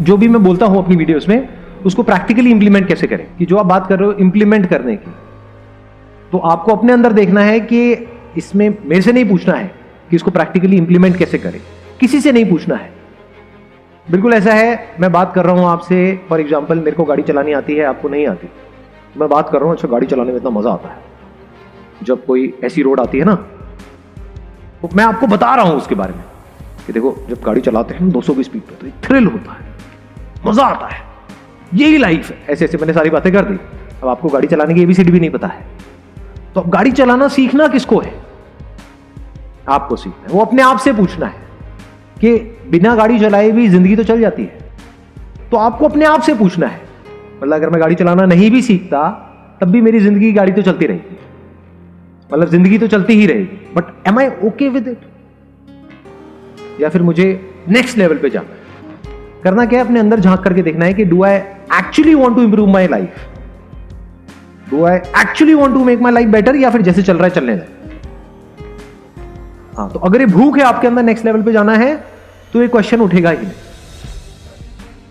जो भी मैं बोलता हूं अपनी वीडियोस में उसको प्रैक्टिकली इंप्लीमेंट कैसे करें, कि जो आप बात कर रहे हो इंप्लीमेंट करने की, तो आपको अपने अंदर देखना है कि इसमें मेरे से नहीं पूछना है कि इसको प्रैक्टिकली इंप्लीमेंट कैसे करें, किसी से नहीं पूछना है। बिल्कुल ऐसा है, मैं बात कर रहा हूं आपसे, फॉर एग्जांपल मेरे को गाड़ी चलानी आती है, आपको नहीं आती, मैं बात कर रहा हूं, अच्छा गाड़ी चलाने में इतना मजा आता है जब कोई ऐसी रोड आती है ना, तो मैं आपको बता रहा हूं उसके बारे में कि देखो जब गाड़ी चलाते हैं 200 की स्पीड पे तो एक थ्रिल होता है, मजा आता है, यही लाइफ है। ऐसे ऐसे मैंने सारी बातें कर दी। अब आपको गाड़ी चलाने की एबीसीडी भी नहीं पता है, तो अब गाड़ी चलाना सीखना किसको है? आपको सीखना है। वो अपने आप से पूछना है कि बिना गाड़ी चलाए भी जिंदगी तो चल जाती है, तो आपको अपने आप से पूछना है। मतलब अगर मैं गाड़ी चलाना नहीं भी सीखता तब भी मेरी जिंदगी गाड़ी तो चलती रहेगी, मतलब जिंदगी तो चलती ही रहेगी, but am I okay with it? या फिर मुझे नेक्स्ट लेवल पे जाना है? करना क्या है, अपने अंदर झांक करके देखना है कि do I actually want to improve my life, do I actually want to make my life better, या फिर जैसे चल रहा है चलने दें। हाँ, तो अगर ये भूख है आपके अंदर नेक्स्ट लेवल पे जाना है तो ये क्वेश्चन उठेगा ही नहीं,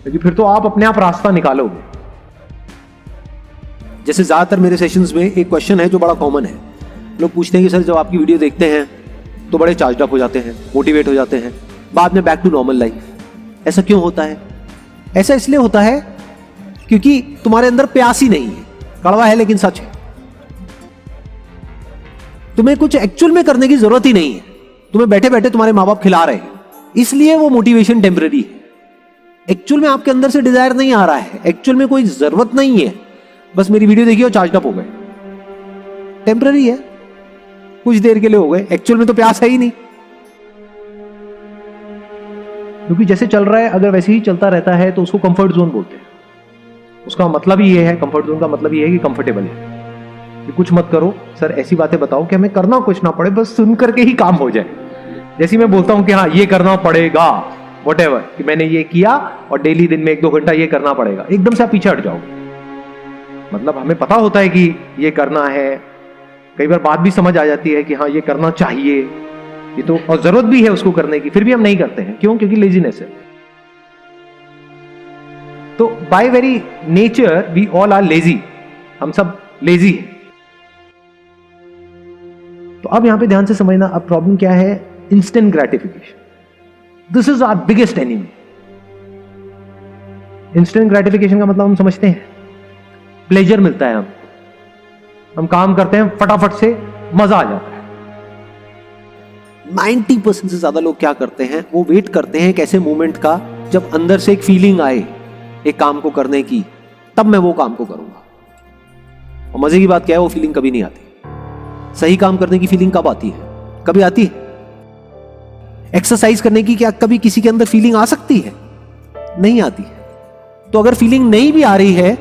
क्योंकि फिर तो आप अपने आप रास्ता निकालोगे। जैसे ज्यादातर मेरे सेशंस में एक क्वेश्चन है जो बड़ा कॉमन है, लोग पूछते हैं कि सर जब आपकी वीडियो देखते हैं तो बड़े चार्ज अप हो जाते हैं, मोटिवेट हो जाते हैं, बाद में बैक टू नॉर्मल लाइफ, ऐसा क्यों होता है? ऐसा इसलिए होता है क्योंकि तुम्हारे अंदर प्यास ही नहीं है। कड़वा है लेकिन सच है, तुम्हें कुछ एक्चुअल में करने की जरूरत ही नहीं है, तुम्हें बैठे बैठे तुम्हारे माँ बाप खिला रहे हैं, इसलिए वो मोटिवेशन टेम्पररी है। एक्चुअल में आपके अंदर से डिजायर नहीं आ रहा है, एक्चुअल में कोई जरूरत नहीं है, बस मेरी वीडियो देखिए और चार्ज अप हो गए, टेम्पररी है, कुछ देर के लिए हो गए, एक्चुअल में तो प्यास है ही नहीं। क्योंकि जैसे चल रहा है अगर वैसे ही चलता रहता है तो उसको कंफर्ट जोन बोलते हैं। उसका मतलब ही ये है, कंफर्ट जोन का मतलब ये है कि कंफर्टेबल है, कि कुछ मत करो सर, ऐसी बातें बताओ कि हमें करना कुछ ना पड़े, बस सुन करके ही काम हो जाए। जैसे मैं बोलता हूं कि हाँ ये करना पड़ेगा, व्हाटएवर, कि मैंने ये किया और डेली दिन में 1-2 घंटा ये करना पड़ेगा, एकदम से आप पीछे हट जाओगे। मतलब हमें पता होता है कि ये करना है, कई बार बात भी समझ आ जाती है कि हाँ ये करना चाहिए, ये तो, और जरूरत भी है उसको करने की, फिर भी हम नहीं करते हैं। क्यों? क्योंकि लेजीनेस है। तो by very nature we all are lazy, हम सब लेजी हैं। तो अब यहां पे ध्यान से समझना, अब प्रॉब्लम क्या है? Instant gratification, this is our biggest enemy. Instant gratification का मतलब हम समझते हैं, प्लेजर मिलता है, हम काम करते हैं फटाफट से, मजा आ जाता है। 90% से ज्यादा लोग क्या करते हैं, वो वेट करते हैं एक ऐसे मोमेंट का जब अंदर से एक फीलिंग आए एक काम को करने की, तब मैं वो काम को करूंगा। और मजे की बात क्या है, वो फीलिंग कभी नहीं आती। सही काम करने की फीलिंग कब आती है? कभी आती है? एक्सरसाइज करने की क्या कभी किसी के अंदर फीलिंग आ सकती है? नहीं आती है। तो अगर फीलिंग नहीं भी आ रही है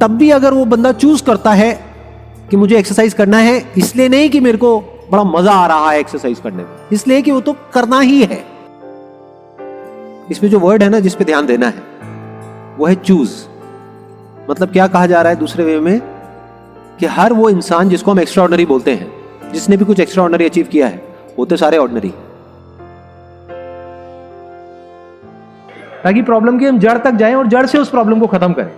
तब भी अगर वो बंदा चूज करता है कि मुझे एक्सरसाइज करना है, इसलिए नहीं कि मेरे को बड़ा मजा आ रहा है एक्सरसाइज करने में, इसलिए कि वो तो करना ही है। इसमें जो वर्ड है ना जिस पे ध्यान देना है वो है चूज। मतलब क्या कहा जा रहा है दूसरे वे में, कि हर वो इंसान जिसको हम एक्स्ट्राऑर्डिनरी बोलते हैं, जिसने भी कुछ एक्स्ट्राऑर्डिनरी अचीव किया है, होते सारे ऑर्डिनरी। ताकि प्रॉब्लम की हम जड़ तक जाएं और जड़ से उस प्रॉब्लम को खत्म करें।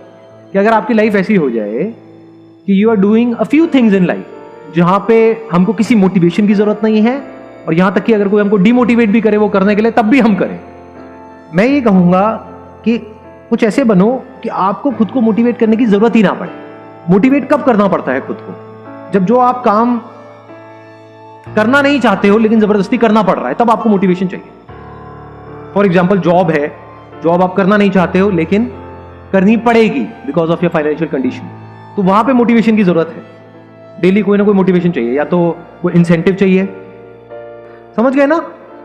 कि अगर आपकी लाइफ ऐसी हो जाए कि you are doing a few things in life जहां पे हमको किसी मोटिवेशन की जरूरत नहीं है, और यहां तक कि अगर कोई हमको डिमोटिवेट भी करे वो करने के लिए, तब भी हम करें। मैं ये कहूंगा कि कुछ ऐसे बनो कि आपको खुद को मोटिवेट करने की जरूरत ही ना पड़े। मोटिवेट कब करना पड़ता है खुद को? जब जो आप काम करना नहीं चाहते हो लेकिन जबरदस्ती करना पड़ रहा है, तब आपको मोटिवेशन चाहिए। फॉर एग्जाम्पल जॉब है, जॉब आप करना नहीं चाहते हो लेकिन करनी पड़ेगी because of your financial condition, तो वहां पे मोटिवेशन की जरूरत है। डेली कोई ना कोई मोटिवेशन चाहिए, या तो कोई इंसेंटिव चाहिए, समझ गए ना?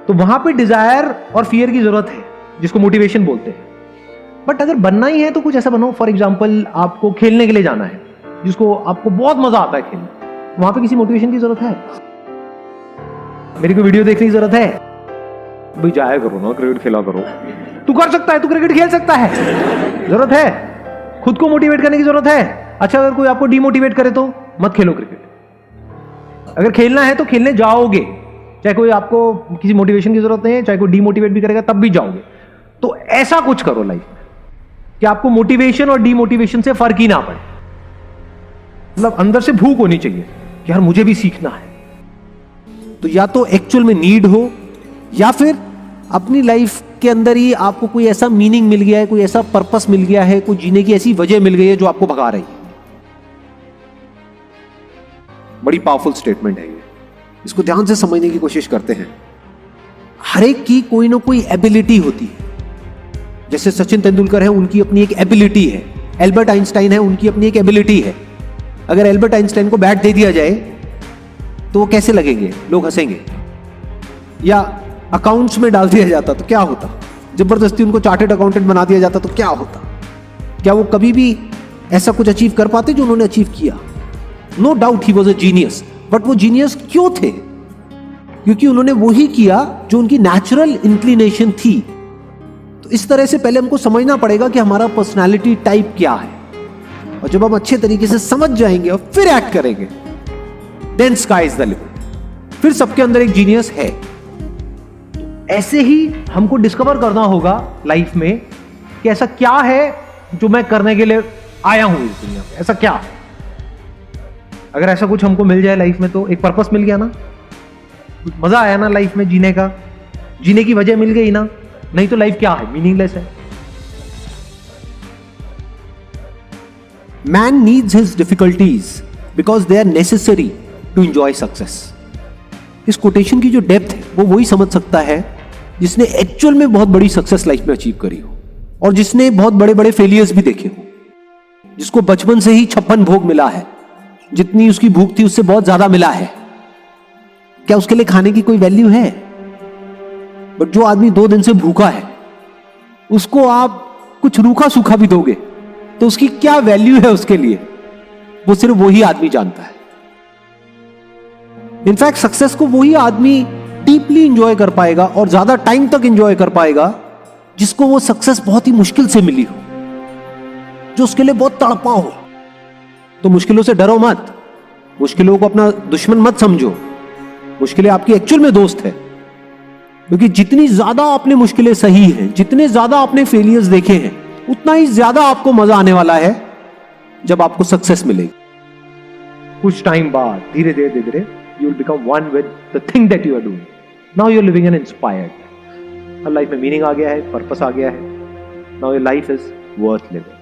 तो वहां पे डिजायर और फियर की जरूरत है, जिसको मोटिवेशन बोलते हैं। बट अगर बनना ही है तो कुछ ऐसा बनो, फॉर एग्जाम्पल आपको खेलने के लिए जाना है, जिसको आपको बहुत मजा आता है खेलने, वहां पे किसी मोटिवेशन की जरूरत है? मेरी कोई वीडियो देखने की जरूरत है? भाई जाया करो ना, क्रिकेट खेला करो, तू कर सकता है, तू क्रिकेट खेल सकता है, जरूरत है? खुद को मोटिवेट करने की जरूरत है? अच्छा अगर कोई आपको डिमोटिवेट करे तो मत खेलो क्रिकेट। अगर खेलना है तो खेलने जाओगे, चाहे कोई आपको किसी मोटिवेशन की जरूरत नहीं है, चाहे कोई डिमोटिवेट भी करेगा तब भी जाओगे। तो ऐसा कुछ करो लाइफ में कि आपको मोटिवेशन और डीमोटिवेशन से फर्क ही ना पड़े। मतलब अंदर से भूख होनी चाहिए कि यार मुझे भी सीखना है। तो या तो एक्चुअल में नीड हो, या फिर अपनी लाइफ के अंदर ही आपको कोई ऐसा मीनिंग मिल गया है, कोई ऐसा पर्पस मिल गया है, कोई जीने की ऐसी वजह मिल गई है जो आपको भगा रही है। बड़ी पावरफुल स्टेटमेंट है ये, इसको ध्यान से समझने की कोशिश करते हैं। हर एक की कोई ना कोई एबिलिटी होती है। जैसे सचिन तेंदुलकर है, उनकी अपनी एक एबिलिटी है। एल्बर्ट आइंस्टाइन है, उनकी अपनी एक एबिलिटी है। अगर एल्बर्ट आइंस्टाइन को बैट दे दिया जाए तो वो कैसे लगेंगे? लोग हंसेंगे। या अकाउंट्स में डाल दिया जाता तो क्या होता? जबरदस्ती उनको चार्टर्ड अकाउंटेंट बना दिया जाता तो क्या होता? क्या वो कभी भी ऐसा कुछ अचीव कर पाते जो उन्होंने अचीव किया? No doubt he was a genius, but वो जीनियस क्यों थे? क्योंकि उन्होंने वही किया जो उनकी नेचुरल इंक्लिनेशन थी। तो इस तरह से पहले हमको समझना पड़ेगा कि हमारा पर्सनालिटी टाइप क्या है, और जब हम अच्छे तरीके से समझ जाएंगे और फिर एक्ट करेंगे, then sky is the limit. फिर सबके अंदर एक जीनियस है। ऐसे ही हमको डिस्कवर करना होगा लाइफ में कि ऐसा क्या है जो मैं करने के लिए आया हूं इस दुनिया में। ऐसा क्या? अगर ऐसा कुछ हमको मिल जाए लाइफ में तो एक पर्पस मिल गया ना, कुछ मजा आया ना लाइफ में जीने का, जीने की वजह मिल गई ना। नहीं तो लाइफ क्या है? मीनिंगलेस है। Man needs his difficulties because they are necessary to enjoy success. इस कोटेशन की जो डेप्थ है वो वही समझ सकता है जिसने एक्चुअल में बहुत बड़ी सक्सेस लाइफ में अचीव करी हो, और जिसने बहुत बड़े बड़े फेलियर्स भी देखे हो, जिसको बचपन से ही 56 भोग मिला है, जितनी उसकी भूख थी उससे बहुत ज्यादा मिला है। क्या उसके लिए खाने की कोई वैल्यू है? बट जो आदमी 2 दिन से भूखा है, उसको आप कुछ रूखा सूखा भी दोगे तो उसकी क्या वैल्यू है उसके लिए, वो सिर्फ वही आदमी जानता है। इनफैक्ट सक्सेस को वही आदमी डीपली इंजॉय कर पाएगा और ज्यादा टाइम तक इंजॉय कर पाएगा जिसको वो सक्सेस बहुत ही मुश्किल से मिली हो, जो उसके लिए बहुत तड़पा हो। तो मुश्किलों से डरो मत, मुश्किलों को अपना दुश्मन मत समझो। मुश्किलें आपकी एक्चुअल में दोस्त है, क्योंकि जितनी ज्यादा आपने मुश्किलें सही हैं, जितने ज्यादा आपने फेलियर्स देखे हैं, उतना ही ज्यादा आपको मजा आने वाला है जब आपको सक्सेस मिलेगी। कुछ टाइम बाद धीरे धीरे धीरे you will become one with the thing that you are doing. Now you are living an inspired. अब लाइफ में मीनिंग आ गया है, पर्पस आ गया है. Now your life is worth living.